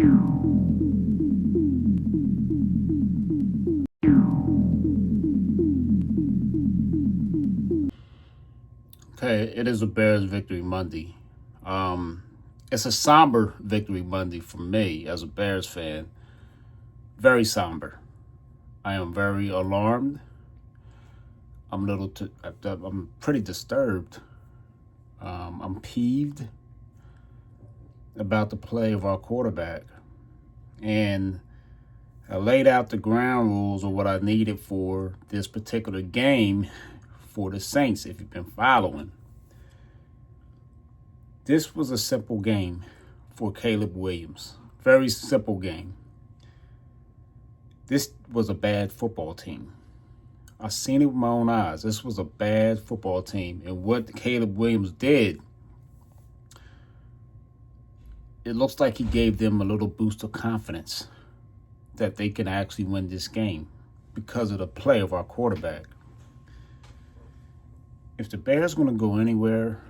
Okay, it is a Bears victory Monday. It's a somber victory Monday for me as a Bears fan. Very somber. I am very alarmed. I'm pretty disturbed. I'm peeved about the play of our quarterback. And I laid out the ground rules of what I needed for this particular game for the Saints, if you've been following. This was a simple game for Caleb Williams. Very simple game. This was a bad football team. I seen it with my own eyes. This was a bad football team. And what Caleb Williams did, it looks like he gave them a little boost of confidence that they can actually win this game because of the play of our quarterback. If the Bears are going to go anywhere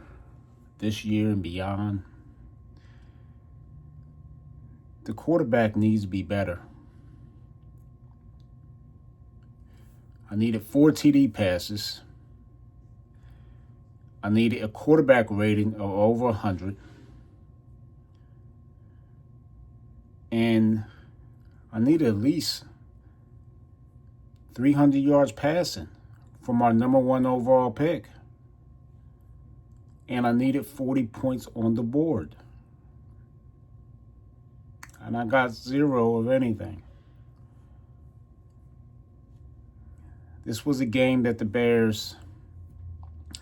this year and beyond, the quarterback needs to be better. I needed 4 TD passes. I needed a quarterback rating of over 100. And I needed at least 300 yards passing from our number 1 overall pick. And I needed 40 points on the board. And I got 0 of anything. This was a game that the Bears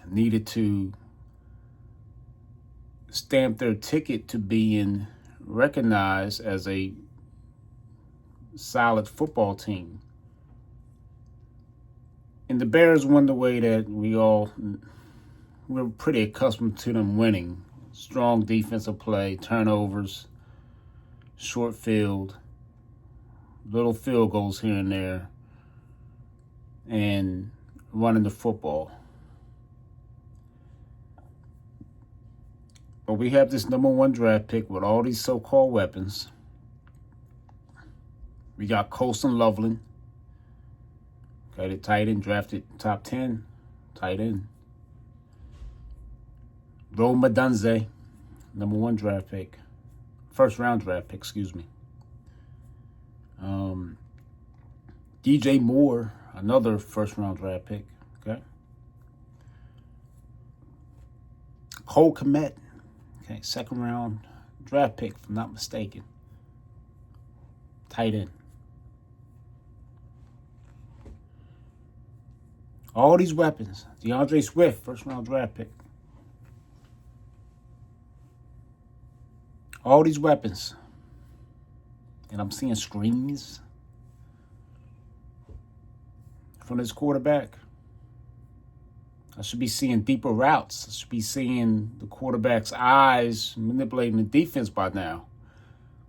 needed to stamp their ticket to being recognized as a solid football team. And the Bears won the way that we're pretty accustomed to them winning. Strong defensive play, turnovers, short field, little field goals here and there, and running the football. But we have this number 1 draft pick with all these so-called weapons. We got Colson Loveland, okay, the tight end, drafted top 10 tight end. Rome Odunze, number 1 draft pick. First round draft pick, excuse me. DJ Moore, another first round draft pick. Okay. Cole Kmet, okay, second round draft pick, if I'm not mistaken. Tight end. All these weapons. DeAndre Swift, first round draft pick. All these weapons. And I'm seeing screens from this quarterback. I should be seeing deeper routes. I should be seeing the quarterback's eyes manipulating the defense by now.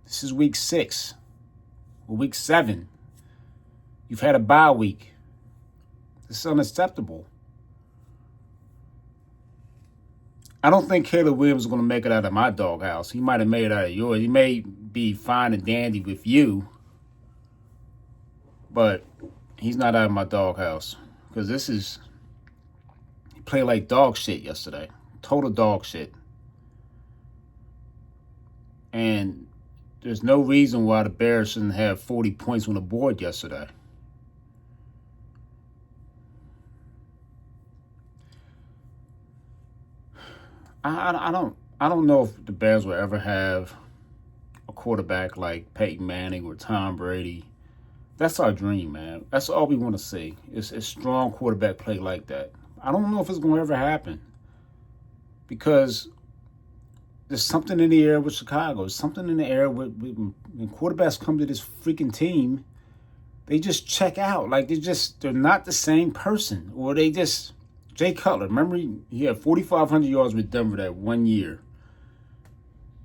This is week 6 or week 7. You've had a bye week. This is unacceptable. I don't think Caleb Williams is going to make it out of my doghouse. He might have made it out of yours. He may be fine and dandy with you, but he's not out of my doghouse because he played like dog shit yesterday. Total dog shit. And there's no reason why the Bears shouldn't have 40 points on the board yesterday. I don't know if the Bears will ever have a quarterback like Peyton Manning or Tom Brady. That's our dream, man. That's all we want to see. It's a strong quarterback play like that. I don't know if it's going to ever happen because there's something in the air with Chicago. There's something in the air when quarterbacks come to this freaking team, they just check out. Like they're not the same person, or they just. Jay Cutler, remember he had 4,500 yards with Denver that 1 year.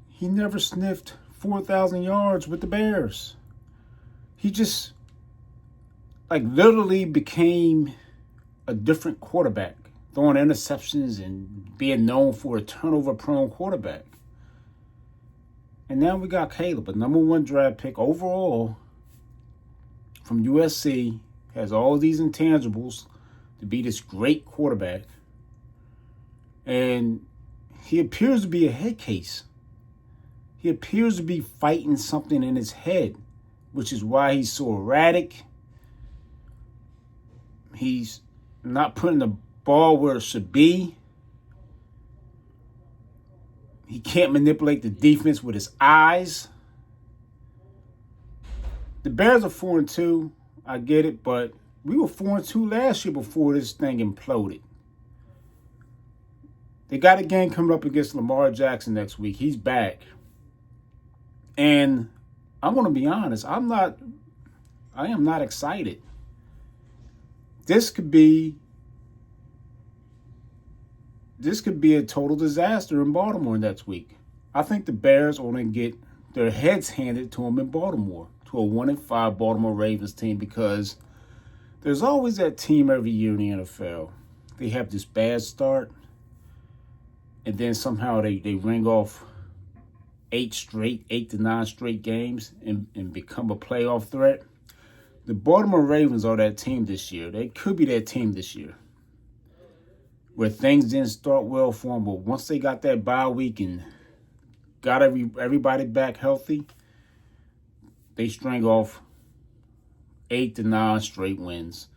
He never sniffed 4,000 yards with the Bears. He just, literally became a different quarterback, throwing interceptions and being known for a turnover-prone quarterback. And now we got Caleb, a #1 draft pick overall from USC, has all these intangibles to be this great quarterback. And he appears to be a head case. He appears to be fighting something in his head, which is why he's so erratic. He's not putting the ball where it should be. He can't manipulate the defense with his eyes. The Bears are 4-2. I get it, but we were 4-2 last year before this thing imploded. They got a game coming up against Lamar Jackson next week. He's back. And I'm going to be honest, I am not excited. This could be a total disaster in Baltimore next week. I think the Bears are going to get their heads handed to them in Baltimore, to a 1-5 Baltimore Ravens team, because there's always that team every year in the NFL. They have this bad start, and then somehow they ring off 8 to 9 straight games and become a playoff threat. The Baltimore Ravens are that team this year. They could be that team this year, where things didn't start well for them, but once they got that bye week and got everybody back healthy, they string off 8 to 9 straight wins.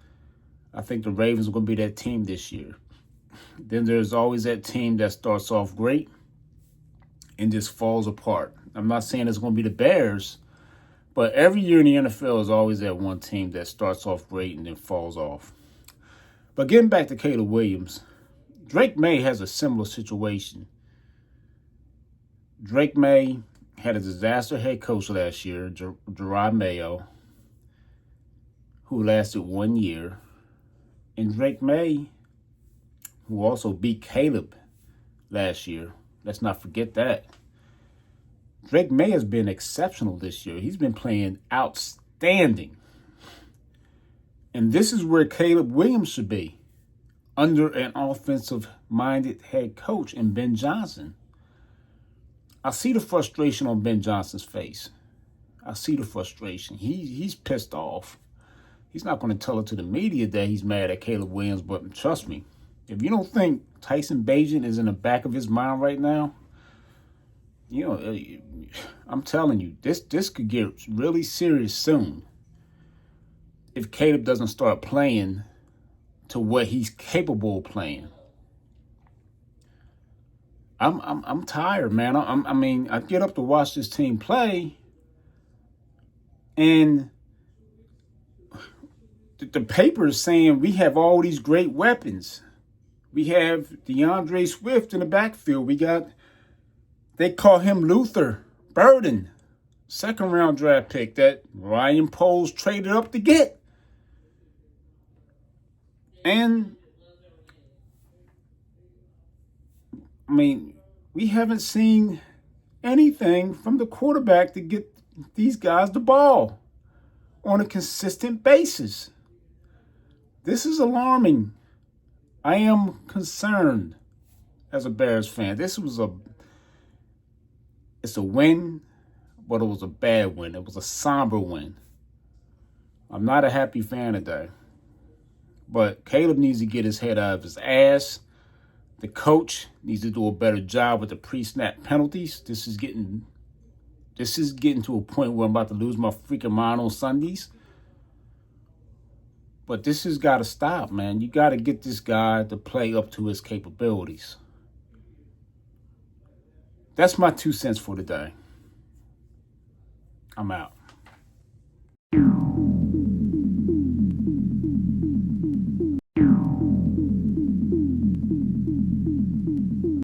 I think the Ravens are going to be that team this year. Then there's always that team that starts off great and just falls apart. I'm not saying it's going to be the Bears, but every year in the NFL is always that one team that starts off great and then falls off. But getting back to Caleb Williams, Drake May has a similar situation. Drake May had a disaster head coach last year, Gerard Mayo, who lasted 1 year. And Drake May, who also beat Caleb last year. Let's not forget that. Drake May has been exceptional this year. He's been playing outstanding. And this is where Caleb Williams should be, under an offensive-minded head coach in Ben Johnson. I see the frustration on Ben Johnson's face. I see the frustration. He's pissed off. He's not going to tell it to the media that he's mad at Caleb Williams, but trust me, if you don't think Tyson Bagent is in the back of his mind right now, you know, I'm telling you, this could get really serious soon if Caleb doesn't start playing to what he's capable of playing. I'm tired, man. I mean, I get up to watch this team play, and the paper is saying we have all these great weapons. We have DeAndre Swift in the backfield. They call him Luther Burden, 2nd-round draft pick that Ryan Poles traded up to get. And, I mean, we haven't seen anything from the quarterback to get these guys the ball on a consistent basis. This is alarming. I am concerned as a Bears fan. It's a win, but it was a bad win. It was a somber win. I'm not a happy fan today. But Caleb needs to get his head out of his ass. The coach needs to do a better job with the pre-snap penalties. This is getting to a point where I'm about to lose my freaking mind on Sundays. But this has got to stop, man. You got to get this guy to play up to his capabilities. That's my 2 cents for today. I'm out.